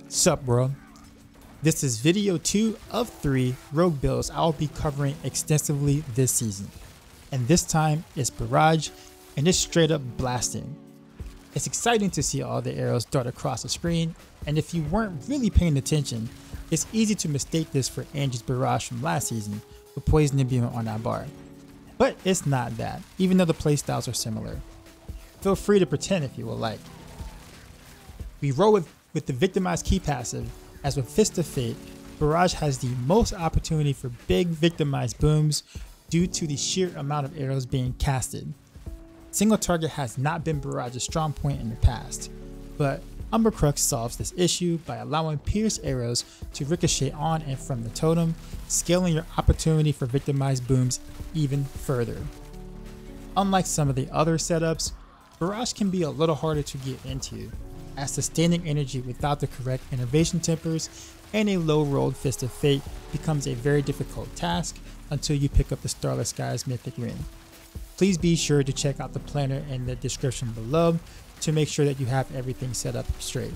Sup bro, this is video 2 of 3 rogue builds I'll be covering extensively this season, and this time it's Barrage and it's straight up blasting. It's exciting to see all the arrows dart across the screen, and if you weren't really paying attention, it's easy to mistake this for Angie's Barrage from last season with Poison and Beam on that bar. But it's not that, even though the playstyles are similar. Feel free to pretend if you would like. We roll with the Victimized key passive, as with Fist of Fate, Barrage has the most opportunity for big Victimized booms due to the sheer amount of arrows being casted. Single target has not been Barrage's strong point in the past, but Crux solves this issue by allowing pierced arrows to ricochet on and from the totem, scaling your opportunity for Victimized booms even further. Unlike some of the other setups, Barrage can be a little harder to get into, as sustaining energy without the correct innervation tempers and a low rolled Fist of Fate becomes a very difficult task until you pick up the Starless Skies Mythic Ring. Please be sure to check out the planner in the description below to make sure that you have everything set up straight.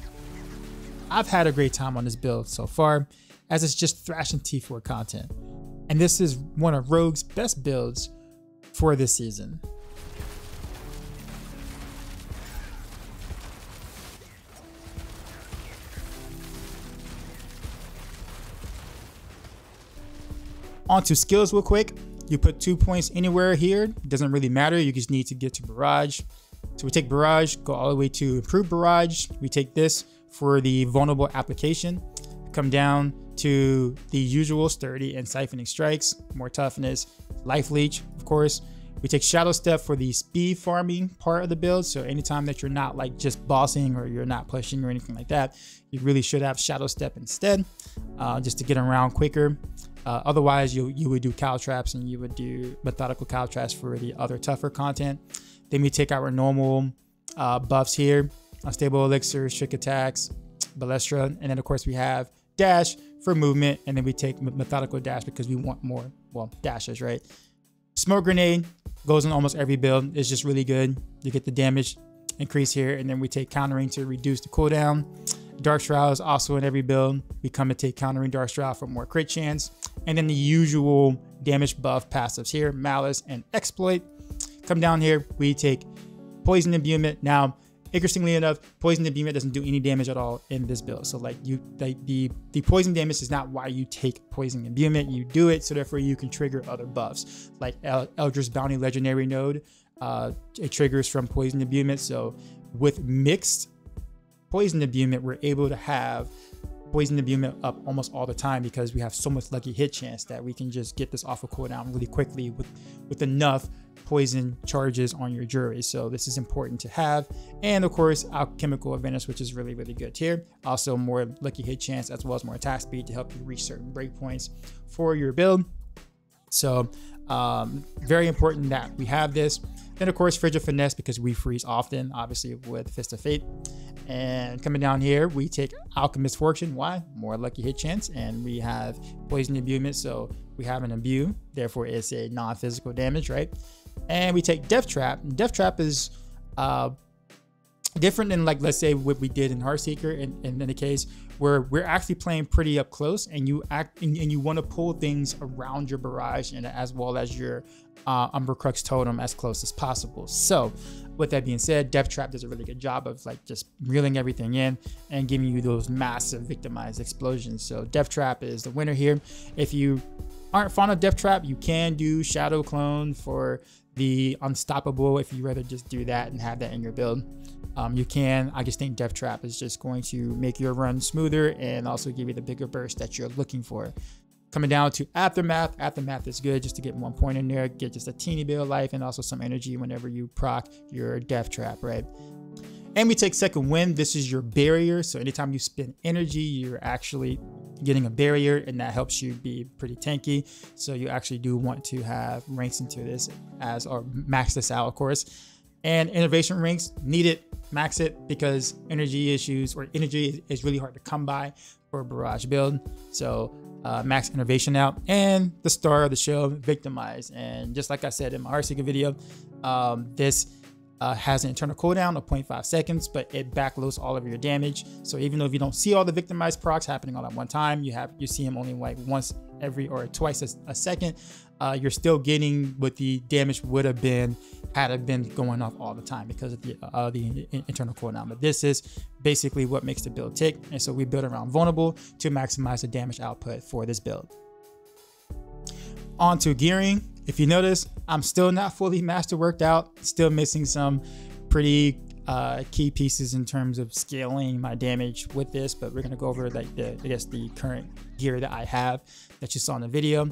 I've had a great time on this build so far, as it's just thrashing T4 content, and this is one of Rogue's best builds for this season. Onto skills real quick. You put 2 points anywhere here, doesn't really matter, you just need to get to Barrage. So we take Barrage, go all the way to Improved Barrage. We take this for the vulnerable application, come down to the usual Sturdy and Siphoning Strikes, more toughness, Life Leech, of course. We take Shadow Step for the speed farming part of the build, so anytime that you're not like just bossing or you're not pushing or anything like that, you really should have Shadow Step instead, just to get around quicker. Otherwise, you would do cow traps and you would do methodical cow traps for the other tougher content. Then we take our normal buffs here: Unstable Elixir, Strict Attacks, Balestra, and then of course we have Dash for movement, and then we take Methodical Dash because we want more, well, dashes, right? Smoke Grenade goes in almost every build. It's just really good. You get the damage increase here, and then we take Countering to reduce the cooldown. Dark Shroud is also in every build. We come and take Countering Dark Shroud for more crit chance. And then the usual damage buff passives here, Malice and Exploit. Come down here, we take Poison Imbuement. Now, interestingly enough, Poison Imbuement doesn't do any damage at all in this build. So like the poison damage is not why you take Poison Imbuement. You do it so therefore you can trigger other buffs. Like Eldritch Bounty Legendary Node, it triggers from Poison Imbuement. So with mixed Poison Imbuement, we're able to have Poison Imbuement up almost all the time because we have so much lucky hit chance that we can just get this off of cooldown really quickly with enough poison charges on your jury. So this is important to have. And of course, Alchemical Advantage, which is really, really good here. Also more lucky hit chance as well as more attack speed to help you reach certain breakpoints for your build. So very important that we have this. Then of course, Frigid Finesse because we freeze often, obviously with Fist of Fate. And coming down here, we take Alchemist Fortune. Why? More lucky hit chance. And we have Poison Imbuement, so we have an imbue. Therefore, it's a non-physical damage, right? And we take Death Trap. Death Trap is different than, like, let's say what we did in Heartseeker. In the case where we're actually playing pretty up close, and you want to pull things around your Barrage and as well as your Crux totem as close as possible. So with that being said, Death Trap does a really good job of like just reeling everything in and giving you those massive Victimized explosions. So Death Trap is the winner here. If you aren't fond of Death Trap, you can do Shadow Clone for the Unstoppable if you rather just do that and have that in your build. You can. I just think Death Trap is just going to make your run smoother and also give you the bigger burst that you're looking for. Coming down to Aftermath. Aftermath is good just to get 1 point in there, get just a teeny bit of life and also some energy whenever you proc your Death Trap, right? And we take Second Wind. This is your barrier. So anytime you spend energy, you're actually getting a barrier, and that helps you be pretty tanky. So you actually do want to have ranks into this or max this out, of course. And innovation ranks, need it, max it, because energy issues or energy is really hard to come by for a Barrage build. So max innovation out. And the star of the show, Victimize. And just like I said in my Heartseeker video, this has an internal cooldown of 0.5 seconds, but it backloads all of your damage. So even though if you don't see all the victimized procs happening all at one time, you see them only like once every or twice a second, you're still getting what the damage would have been had it been going off all the time because of the internal cooldown. But this is basically what makes the build tick, and so we build around vulnerable to maximize the damage output for this build. On to gearing. If you notice, I'm still not fully master worked out, still missing some pretty key pieces in terms of scaling my damage with this, but we're gonna go over like the current gear that I have that you saw in the video.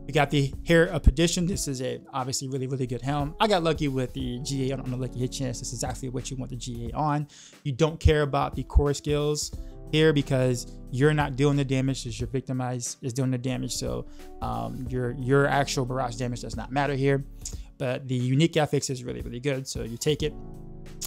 We got the Hair of Perdition. This is a obviously really good helm. I got lucky with the GA on the lucky hit chance. This is exactly what you want the GA on. You don't care about the core skills here because you're not doing the damage, as your victimized is doing the damage. So your actual barrage damage does not matter here, but the unique affix is really good. So you take it.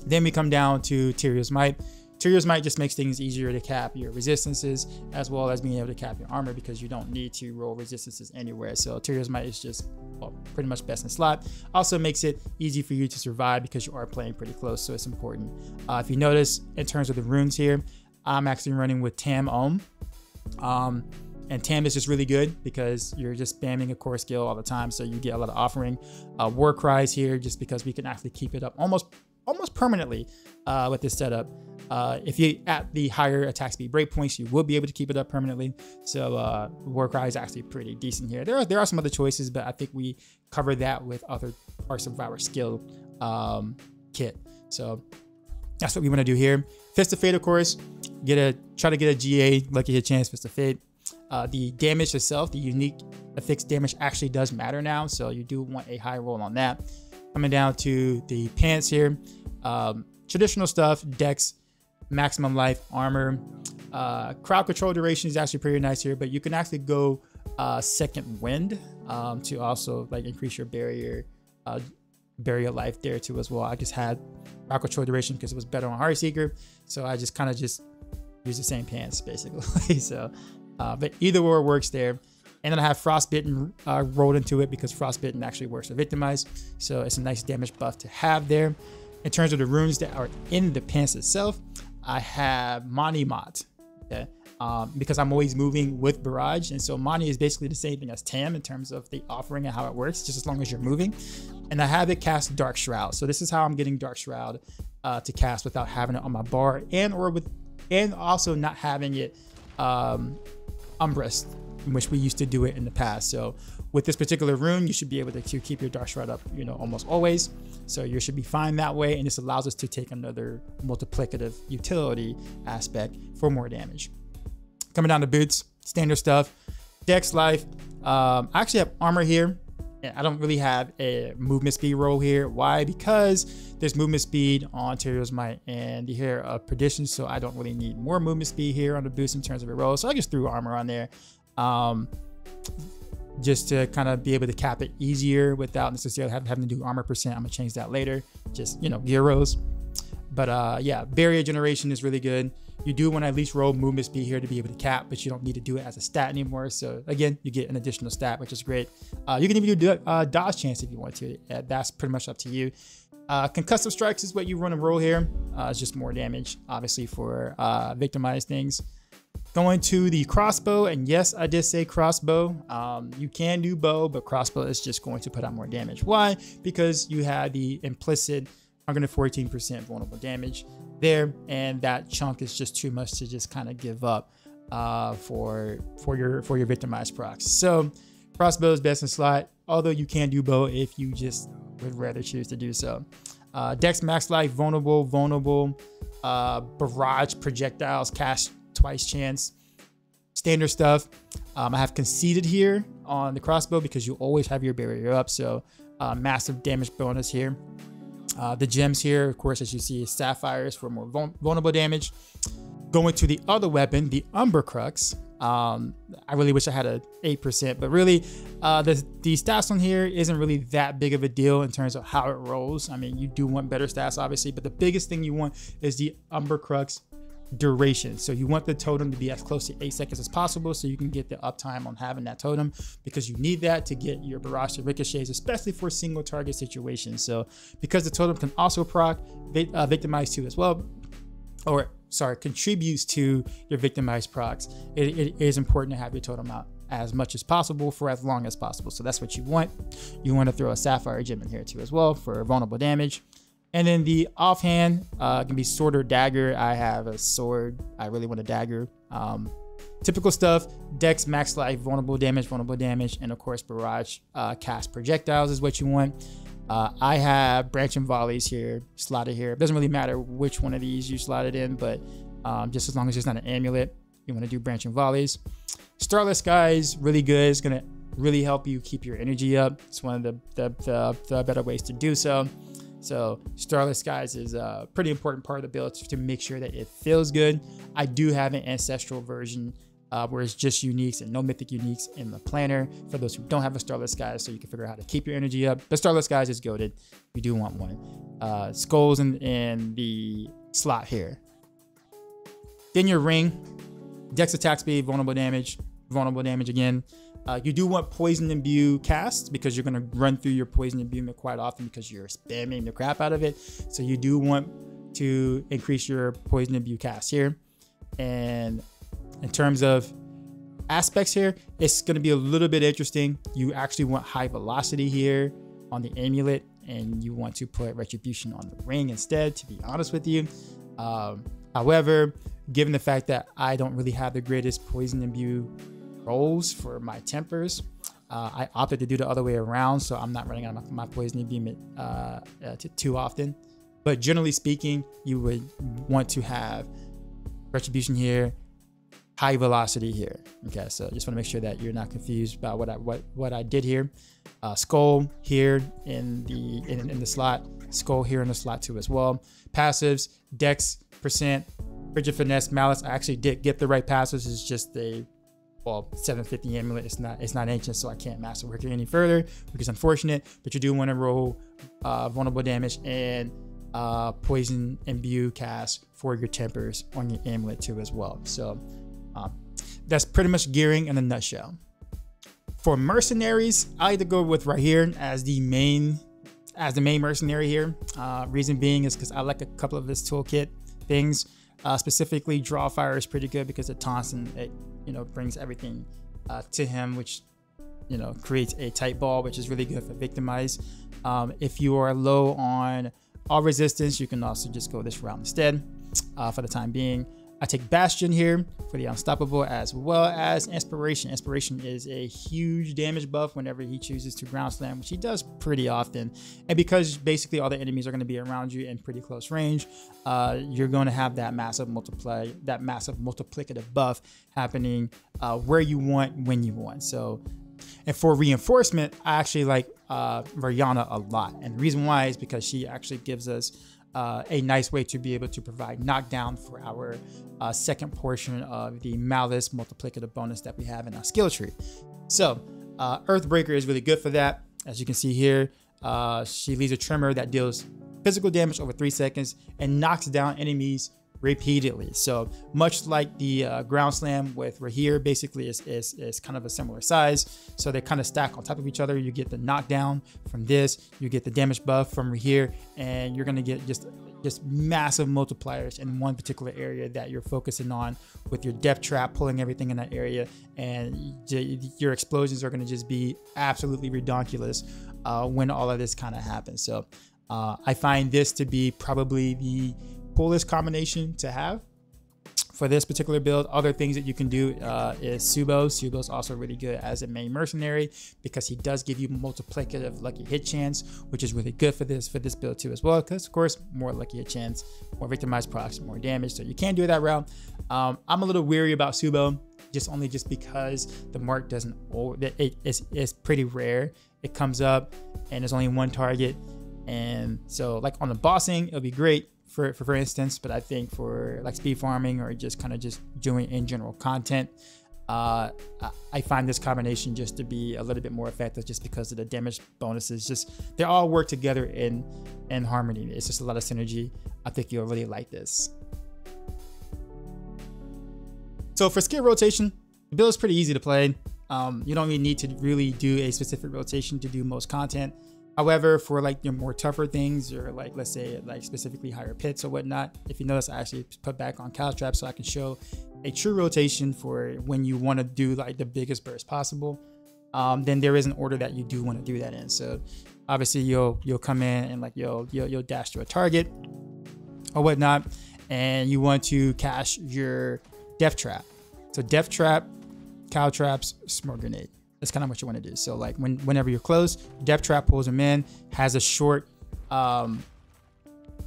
Then we come down to Tyrio's Might. Tyrio's Might just makes things easier to cap your resistances as well as being able to cap your armor because you don't need to roll resistances anywhere. So Tyrio's Might is just, well, pretty much best in slot. Also makes it easy for you to survive because you are playing pretty close, so it's important. If you notice, in terms of the runes here, I'm actually running with Tam Ohm. And Tam is just really good because you're just spamming a core skill all the time, so you get a lot of offering. War Cries here just because we can actually keep it up almost permanently with this setup. If you at the higher attack speed breakpoints, you will be able to keep it up permanently. So War Cry is actually pretty decent here. There are some other choices, but I think we cover that with other parts of our skill kit. So that's what we want to do here. Fist of Fate, of course, try to get a GA, lucky hit chance, Fist of Fate. The damage itself, the unique affixed damage actually does matter now, so you do want a high roll on that. Coming down to the pants here, traditional stuff, dex, maximum life, armor. Crowd control duration is actually pretty nice here, but you can actually go second wind to also like increase your barrier life there too as well. I just had crowd control duration because it was better on Heartseeker, so I just kind of use the same pants basically. So but either or works there. And then I have Frostbitten rolled into it because Frostbitten actually works to victimize, so it's a nice damage buff to have there. In terms of the runes that are in the pants itself, I have Mani Mat, okay? Because I'm always moving with Barrage, and so Mani is basically the same thing as Tam in terms of the offering and how it works, just as long as you're moving. And I have it cast Dark Shroud, so this is how I'm getting Dark Shroud to cast without having it on my bar, and also not having it Umbrist, in which we used to do it in the past. So with this particular rune, you should be able to keep your Dark Shroud up, almost always. So you should be fine that way. And this allows us to take another multiplicative utility aspect for more damage. Coming down to boots, standard stuff, dex life. I actually have armor here. I don't really have a movement speed roll here. Why? Because there's movement speed on Tyrio's Might and the Hair of Perdition, so I don't really need more movement speed here on the boost in terms of a roll. So I just threw armor on there just to kind of be able to cap it easier without necessarily having to do armor percent. I'm gonna change that later, just gear rolls. But yeah, barrier generation is really good. You do want to at least roll movement speed here to be able to cap, but you don't need to do it as a stat anymore. So again, you get an additional stat, which is great. You can even do dodge chance if you want to. That's pretty much up to you. Concussive strikes is what you run and roll here. It's just more damage, obviously, for victimized things. Going to the crossbow, and yes, I did say crossbow. You can do bow, but crossbow is just going to put out more damage. Why? Because you have the implicit 114% vulnerable damage there, and that chunk is just too much to just kind of give up for your victimized procs. So crossbow is best in slot, although you can do bow if you just would rather choose to do so. Dex max life, vulnerable, barrage projectiles, cast twice chance, standard stuff. I have conceded here on the crossbow because you always have your barrier up, so massive damage bonus here. The gems here, of course, as you see, is sapphires for more vulnerable damage. Going to the other weapon, the Umber Crux. I really wish I had an 8%, but really the stats on here isn't really that big of a deal in terms of how it rolls. I mean, you do want better stats, obviously, but the biggest thing you want is the Umber Crux duration. So you want the totem to be as close to 8 seconds as possible so you can get the uptime on having that totem, because you need that to get your barrage to ricochets, especially for single target situations. So because the totem can also proc victimize too as well, or sorry, contributes to your victimized procs, it is important to have your totem out as much as possible for as long as possible. So that's what you want. You want to throw a sapphire gem in here too as well for vulnerable damage. And then the offhand can be sword or dagger. I have a sword. I really want a dagger. Typical stuff: dex, max life, vulnerable damage, and of course barrage cast projectiles is what you want. I have branching volleys here, slotted here. It doesn't really matter which one of these you slot it in, but just as long as it's not an amulet, you want to do branching volleys. Starless Skies, really good. It's gonna really help you keep your energy up. It's one of the better ways to do so. So Starless Skies is a pretty important part of the build to make sure that it feels good. I do have an ancestral version where it's just uniques and no mythic uniques in the planner for those who don't have a Starless Skies, so you can figure out how to keep your energy up. The Starless Skies is goated. You do want one. Skulls in the slot here. Then your ring, dex attack speed, vulnerable damage again. You do want poison imbue cast because you're going to run through your poison imbuement quite often because you're spamming the crap out of it. So you do want to increase your poison imbue cast here. And in terms of aspects here, it's going to be a little bit interesting. You actually want high velocity here on the amulet, and you want to put retribution on the ring instead, to be honest with you. However, given the fact that I don't really have the greatest poison imbue rolls for my tempers, I opted to do the other way around, so I'm not running out of my poison imbuement too often. But generally speaking, you would want to have retribution here, high velocity here. Okay, so just want to make sure that you're not confused about what I did here. Skull here in the slot, skull here in the slot too as well. Passives: dex percent, frigid finesse, malice. I actually did get the right passives. It's just a 750 amulet. It's not ancient, so I can't masterwork it any further, which is unfortunate. But you do want to roll vulnerable damage and poison imbue cast for your tempers on your amulet too as well. So that's pretty much gearing in a nutshell. For mercenaries, I like to go with right here as the main mercenary here. Reason being is because I like a couple of his toolkit things. Specifically, draw fire is pretty good because it taunts and it brings everything to him, which creates a tight ball, which is really good for victimize. If you are low on all resistance, you can also just go this route instead. For the time being, I take Bastion here for the unstoppable, as well as Inspiration. Inspiration is a huge damage buff whenever he chooses to ground slam, which he does pretty often. And because basically all the enemies are going to be around you in pretty close range, you're going to have that massive multiplicative buff happening where you want, when you want. So, and for reinforcement, I actually like Variana a lot. And the reason why is because she actually gives us a nice way to be able to provide knockdown for our second portion of the malice multiplicative bonus that we have in our skill tree. So Earthbreaker is really good for that. As you can see here, she leaves a tremor that deals physical damage over 3 seconds and knocks down enemies repeatedly. So much like the ground slam with Rahir, basically is kind of a similar size. So they kind of stack on top of each other. You get the knockdown from this, you get the damage buff from Rahir, and you're gonna get just massive multipliers in one particular area that you're focusing on with your depth trap, pulling everything in that area, and your explosions are gonna just be absolutely redonkulous when all of this kind of happens. So I find this to be probably the coolest combination to have for this particular build. Other things that you can do is Subo. Subo is also really good as a main mercenary because he does give you multiplicative lucky hit chance, which is really good for this build too as well, because of course more lucky hit chance, more victimized procs, more damage. So you can do that route. I'm a little weary about Subo just because the mark doesn't, it's pretty rare. It comes up and there's only one target, and so like on the bossing it'll be great for instance, but I think for like speed farming or just doing in general content, I find this combination just to be a little bit more effective just because of the damage bonuses. They all work together in harmony. It's just a lot of synergy. I think you'll really like this. So for skill rotation, the build is pretty easy to play. You don't really need to really do a specific rotation to do most content. However, for like your more tougher things, or like, let's say like specifically higher pits or whatnot, if you notice, I actually put back on caltrap so I can show a true rotation for when you want to do like the biggest burst possible. Then there is an order that you do want to do that in. So obviously you'll come in and like you'll dash to a target or whatnot, and you want to cash your death trap. So death trap, caltraps, smoke grenade. That's kind of what you want to do. So like whenever you're close, death trap pulls them in, has a short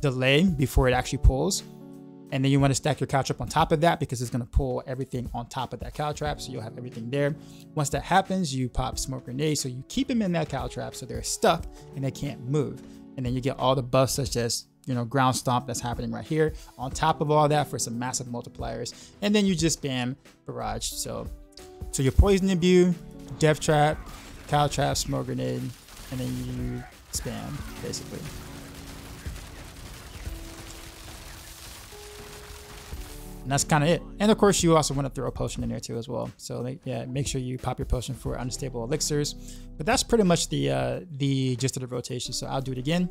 delay before it actually pulls. And then you want to stack your caltrap on top of that because it's going to pull everything on top of that caltrap. So you'll have everything there. Once that happens, you pop smoke grenade. So you keep them in that caltrap so they're stuck and they can't move. And then you get all the buffs such as, you know, ground stomp that's happening right here on top of all that for some massive multipliers. And then you just spam barrage. So your poison imbue, death trap, caltrap, smoke grenade, and then you spam basically. And that's kind of it. And of course, you also want to throw a potion in there too as well. So yeah, make sure you pop your potion for unstable elixirs. But that's pretty much the gist of the rotation. So I'll do it again.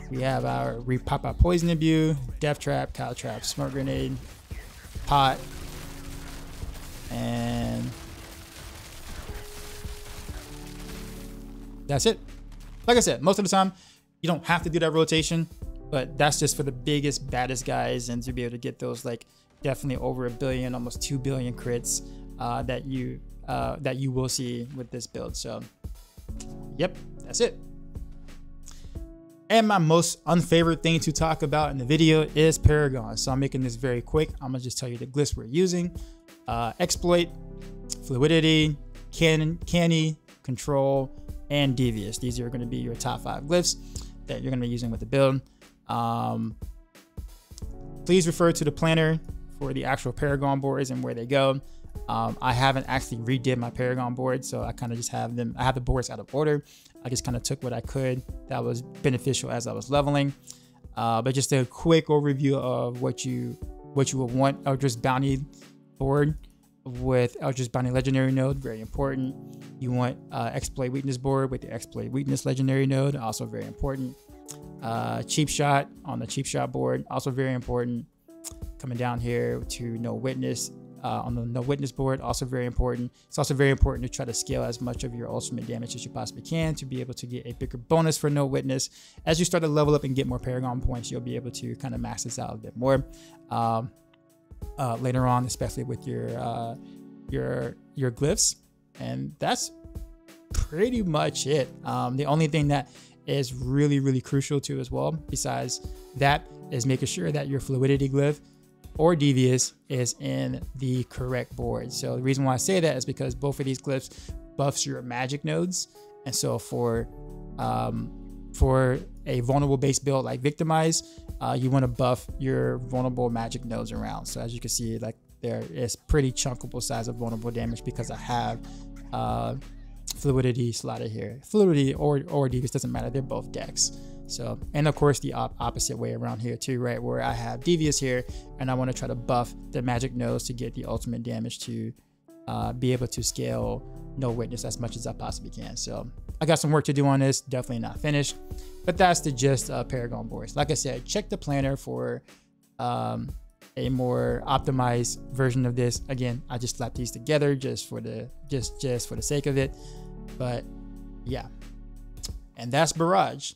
We pop our poison imbue, death trap, caltrap, smoke grenade, pot, and that's it. Like I said, most of the time you don't have to do that rotation, but that's just for the biggest, baddest guys, and to be able to get those like definitely over 1 billion, almost 2 billion crits that you will see with this build. So yep, that's it. And my most unfavorite thing to talk about in the video is Paragon. So I'm making this very quick. I'm gonna just tell you the glyphs we're using. Exploit, fluidity, canny, control, and devious. These are gonna be your top 5 glyphs that you're gonna be using with the build. Please refer to the planner for the actual Paragon boards and where they go. I haven't actually redid my Paragon board, so I kind of just have them. I have the boards out of order. I just kind of took what I could that was beneficial as I was leveling. But just a quick overview of what you will want. Eldritch Bounty board with Eldritch Bounty Legendary node, very important. You want Exploit Weakness board with the Exploit Weakness Legendary node, also very important. Cheap Shot on the Cheap Shot board, also very important. Coming down here to No Witness on the No Witness board, also very important. It's also very important to try to scale as much of your ultimate damage as you possibly can to be able to get a bigger bonus for No Witness. As you start to level up and get more Paragon points, you'll be able to kind of max this out a bit more later on, especially with your glyphs. And that's pretty much it. The only thing that is really crucial too as well, besides that, is making sure that your fluidity glyph or devious is in the correct board. So the reason why I say that is because both of these glyphs buffs your magic nodes. And so for a vulnerable base build like Victimize, you want to buff your vulnerable magic nodes around. So as you can see, like there is pretty chunkable size of vulnerable damage because I have fluidity slotted here. Fluidity or devious doesn't matter, they're both decks. So, and of course the opposite way around here too, right, where I have devious here and I want to try to buff the magic nodes to get the ultimate damage to be able to scale No Witness as much as I possibly can. So I got some work to do on this, definitely not finished, but that's the gist of Paragon boards. Like I said, check the planner for a more optimized version of this. Again, I just slapped these together just for the sake of it. But yeah, and that's Barrage.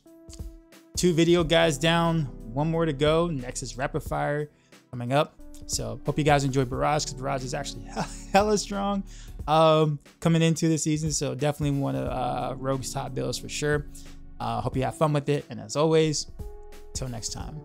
2 video guides down, 1 more to go. Next is Rapid Fire coming up. So hope you guys enjoy Barrage, because Barrage is actually hella strong coming into the season. So definitely one of Rogue's top builds for sure. Hope you have fun with it. And as always, till next time.